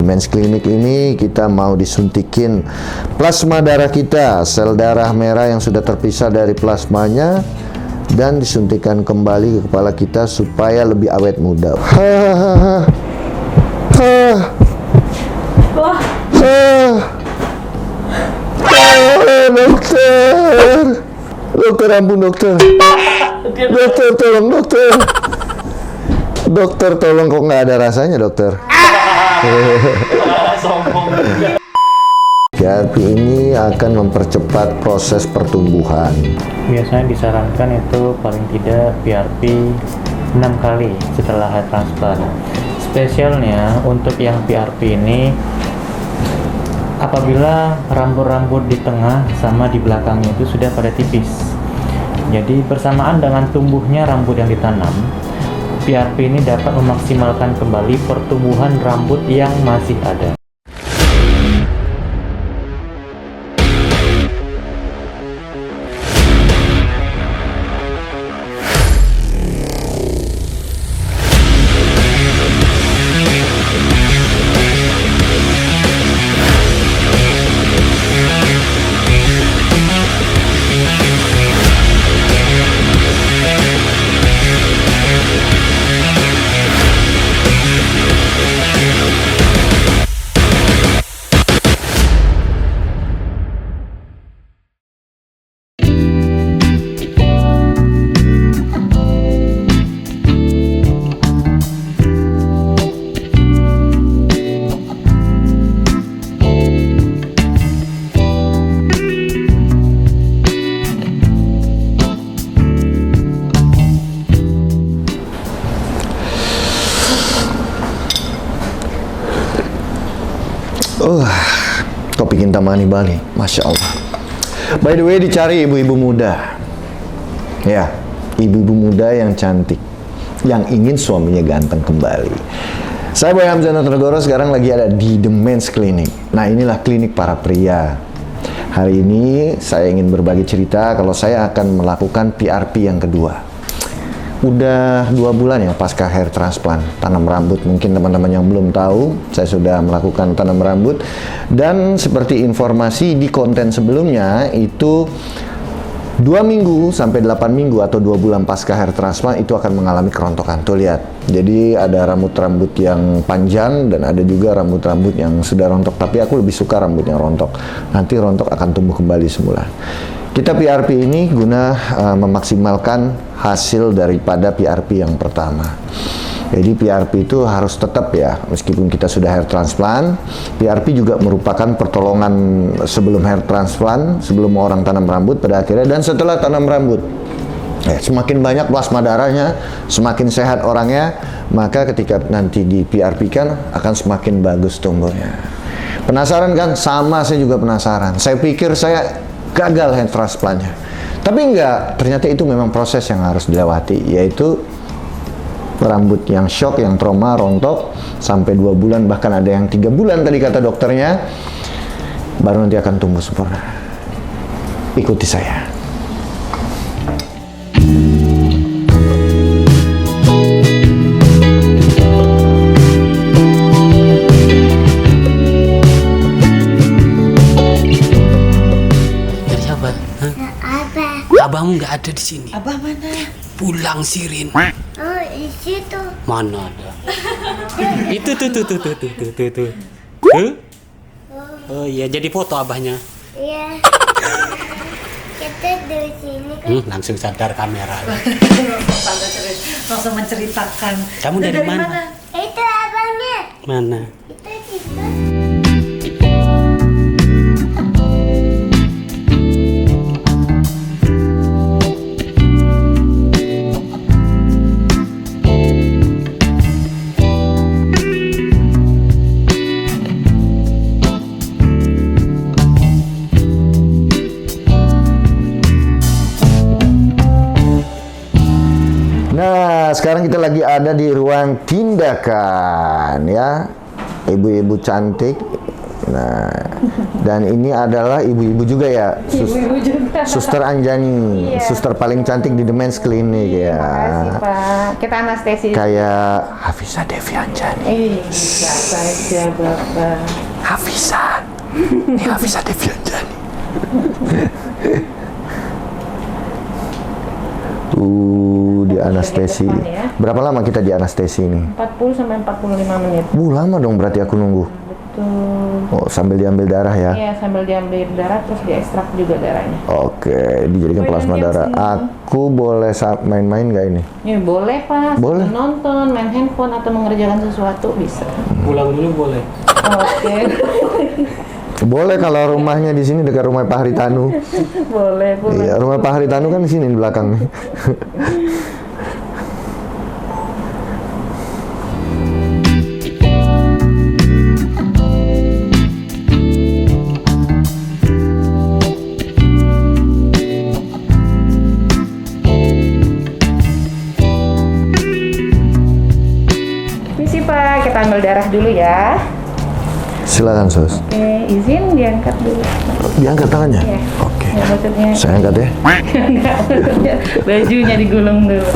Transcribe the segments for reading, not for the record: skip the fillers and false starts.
Men's Clinic ini kita mau disuntikin plasma darah kita, sel darah merah yang sudah terpisah dari plasmanya, dan disuntikan kembali ke kepala kita supaya lebih awet muda. Dokter, dokter, ampun dokter. Dokter, tolong dokter. Dokter, tolong, kok nggak ada rasanya dokter. Sombong. PRP ini akan mempercepat proses pertumbuhan. Biasanya disarankan itu paling tidak PRP 6 kali setelah hair transplant. Spesialnya untuk yang PRP ini apabila rambut-rambut di tengah sama di belakangnya itu sudah pada tipis. Jadi bersamaan dengan tumbuhnya rambut yang ditanam, PRP ini dapat memaksimalkan kembali pertumbuhan rambut yang masih ada. Kopi Kintamani Bali, Masya Allah. By the way, dicari ibu-ibu muda. Ya, ibu-ibu muda yang cantik, yang ingin suaminya ganteng kembali. Saya Boy Hamzah Notregoro sekarang lagi ada di The Men's Clinic. Nah, inilah klinik para pria. Hari ini saya ingin berbagi cerita kalau saya akan melakukan PRP yang kedua. Udah 2 bulan ya pasca hair transplant, tanam rambut. Mungkin teman-teman yang belum tahu, saya sudah melakukan tanam rambut. Dan seperti informasi di konten sebelumnya, itu 2 minggu sampai 8 minggu atau 2 bulan pasca hair transplant itu akan mengalami kerontokan. Tuh lihat, jadi ada rambut-rambut yang panjang dan ada juga rambut-rambut yang sudah rontok. Tapi aku lebih suka rambut yang rontok. Nanti rontok akan tumbuh kembali semula. Kita PRP ini guna memaksimalkan hasil daripada PRP yang pertama. Jadi PRP itu harus tetap ya, meskipun kita sudah hair transplant, PRP juga merupakan pertolongan sebelum hair transplant, sebelum orang tanam rambut pada akhirnya, dan setelah tanam rambut. Semakin banyak plasma darahnya, semakin sehat orangnya, maka ketika nanti di PRP kan akan semakin bagus tumbuhnya. Penasaran kan? Sama, saya juga penasaran. Saya pikir saya gagal hair transplantnya, tapi enggak, ternyata itu memang proses yang harus dilewati, yaitu rambut yang shock, yang trauma, rontok sampai 2 bulan, bahkan ada yang 3 bulan tadi kata dokternya, baru nanti akan tumbuh sempurna. Ikuti saya. Abahmu nggak ada di sini. Abah mana? Pulang Sirin. Oh, di situ. Mana ada? Itu tuh. Oh iya, jadi foto abahnya. Iya. Kita dari sini kan. Langsung sadar kamera. Langsung menceritakan. Kamu dari mana? Itu abangnya. Mana? Itu situ. Nah, sekarang kita lagi ada di ruang tindakan ya. Ibu-ibu cantik Nah, dan ini adalah ibu-ibu juga ya, Ibu-ibu juga. Suster Anjani, Iya. suster paling cantik di The Men's Clinic ya. Makasih Pak. Kita anestesi. Kayak Hafiza Devi Anjani. Bisa saja Bapak. Hafiza, ini Hafiza Devi Anjani. Di anestesi. Depan ya. Berapa lama kita di anestesi ini? 40 sampai 45 menit. Lama dong berarti aku nunggu. Betul. Oh, sambil diambil darah ya. Iya, sambil diambil darah terus diekstrak juga darahnya. Oke, dijadikan Boleh plasma gantian darah. sini. Aku boleh main-main nggak ini? Ya boleh Pak. Boleh. Nonton, main handphone atau mengerjakan sesuatu bisa. Pulang dulu boleh. Oke. Boleh kalau rumahnya di sini dekat rumah Pak Haritanu. boleh. Iya, rumah Pak Haritanu kan di sini di belakang nih. Misi Pak, kita ambil darah dulu ya. Silakan, Sos. Oke, izin diangkat dulu. Diangkat tangannya? Iya. Oke. Ya, maksudnya Saya angkat ya. enggak, maksudnya bajunya digulung dulu.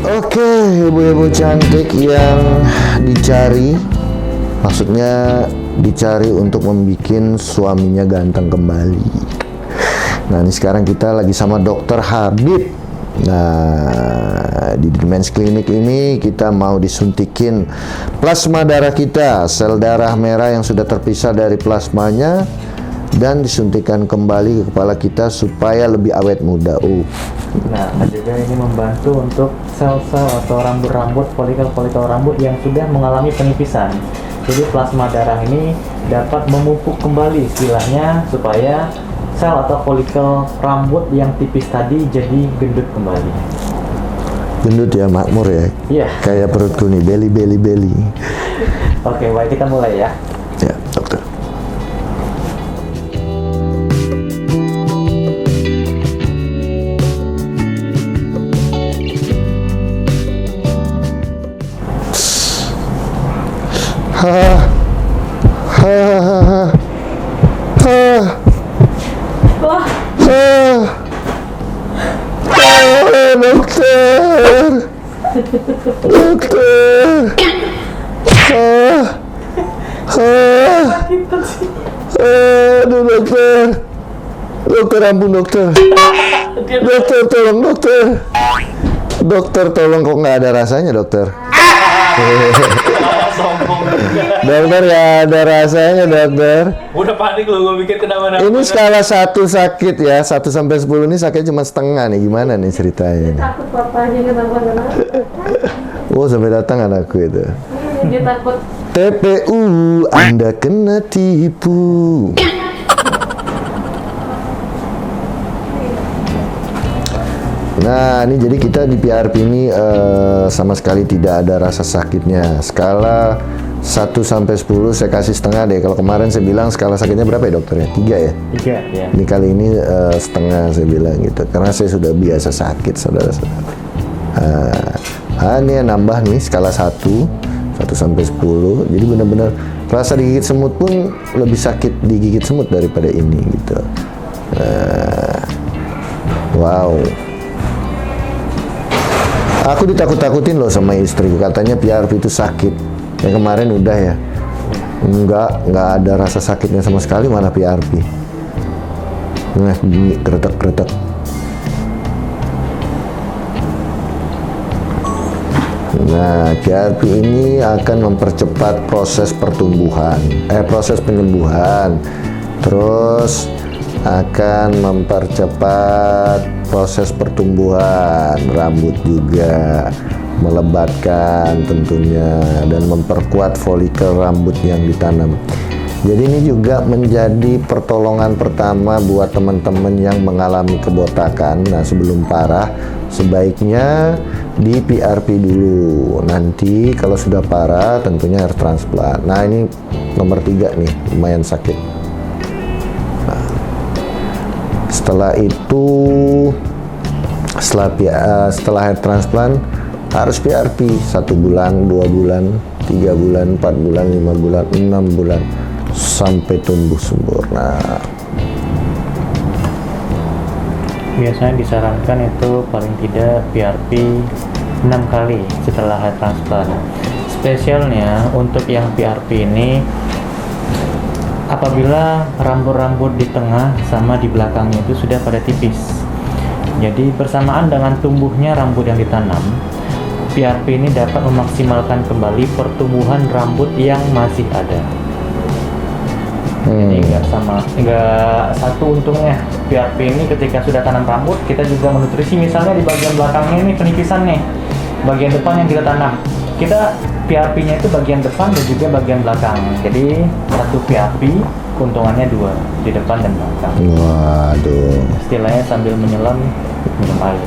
Oke, ibu-ibu cantik yang dicari, maksudnya dicari untuk membuat suaminya ganteng kembali. Nah, ini sekarang kita lagi sama Dokter Habib. Nah, di The Men's Clinic ini kita mau disuntikin plasma darah kita, sel darah merah yang sudah terpisah dari plasmanya, dan disuntikan kembali ke kepala kita supaya lebih awet muda. Nah, juga ini membantu untuk sel-sel atau rambut-rambut, folikel-folikel rambut yang sudah mengalami penipisan. Jadi plasma darah ini dapat memupuk kembali istilahnya supaya sel atau folikel rambut yang tipis tadi jadi gendut kembali. Gendut ya, makmur ya. Iya. Kayak perutku nih, belly. Oke, baik, kita mulai ya. Ya, dokter. Dokter. Aduh, dokter. Dokter, ampun dokter. Dokter, tolong dokter. Dokter, tolong, kok nggak ada rasanya dokter. Dokter, ya ada rasanya dokter. Udah panik loh, gue pikir kenapa-napa. Ini skala 1 sakit ya, 1 sampai 10 ini sakitnya cuma setengah nih. Gimana nih ceritanya? Takut papanya kenapa-kenapa. Oh, sampai datang anakku itu. Dia takut. TPU, Anda kena tipu. Nah, ini jadi kita di PRP ini sama sekali tidak ada rasa sakitnya. Skala 1 sampai 10 saya kasih setengah deh. Kalau kemarin saya bilang skala sakitnya berapa ya dokter ya? 3 ya? 3 ya. Ini kali ini setengah saya bilang gitu. Karena saya sudah biasa sakit, saudara-saudara. Ini yang nambah nih skala 1 sampai 10. Jadi benar-benar rasa digigit semut pun lebih sakit digigit semut daripada ini gitu. Wow. Aku ditakut-takutin loh sama istriku, katanya PRP itu sakit. Yang kemarin udah ya. Enggak ada rasa sakitnya sama sekali, mana PRP. Nah, bunyi kretek-kretek. Nah, PRP ini akan mempercepat proses pertumbuhan, proses penyembuhan, terus akan mempercepat proses pertumbuhan rambut juga, melebatkan tentunya, dan memperkuat folikel rambut yang ditanam. Jadi ini juga menjadi pertolongan pertama buat teman-teman yang mengalami kebotakan. Nah, sebelum parah, sebaiknya di PRP dulu. Nanti kalau sudah parah, tentunya harus transplant. Nah, ini nomor 3 nih, lumayan sakit. Nah, setelah itu, setelah hair transplant, harus PRP 1 bulan, 2 bulan, 3 bulan, 4 bulan, 5 bulan, 6 bulan, sampai tumbuh sempurna. Biasanya disarankan itu paling tidak PRP 6 kali setelah hair transplant. Spesialnya untuk yang PRP ini, apabila rambut-rambut di tengah sama di belakangnya itu sudah pada tipis. Jadi bersamaan dengan tumbuhnya rambut yang ditanam, PRP ini dapat memaksimalkan kembali pertumbuhan rambut yang masih ada. Jadi nggak satu untungnya. PRP ini ketika sudah tanam rambut, kita juga menutrisi, misalnya di bagian belakangnya ini penipisan nih, bagian depan yang kita tanam, kita PRP-nya itu bagian depan dan juga bagian belakang. Jadi satu PRP keuntungannya 2, di depan dan belakang. Waduh. Istilahnya sambil menyelam minum air.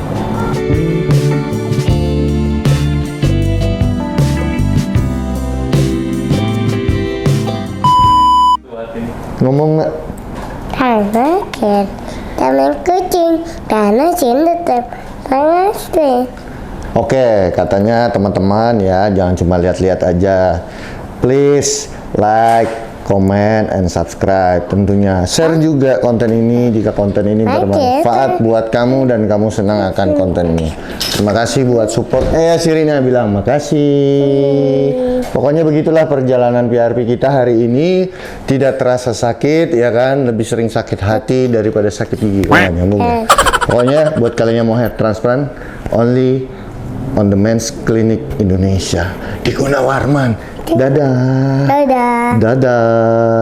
Ngomong nggak? Karena cat taman kucing, karena sini tetap panas deh. Oke, katanya teman-teman ya, jangan cuma lihat-lihat aja. Please like, comment, and subscribe. Tentunya share juga konten ini jika konten ini bermanfaat buat kamu dan kamu senang akan konten ini. Terima kasih buat support. Sirina bilang makasih. Pokoknya begitulah perjalanan PRP kita hari ini. Tidak terasa sakit ya kan, lebih sering sakit hati daripada sakit gigi. Wah, nyambung ya. Pokoknya buat kalian yang mau hair transplant, only on the Men's Clinic Indonesia di Gunawarman. Dadah. Dadah. Dadah.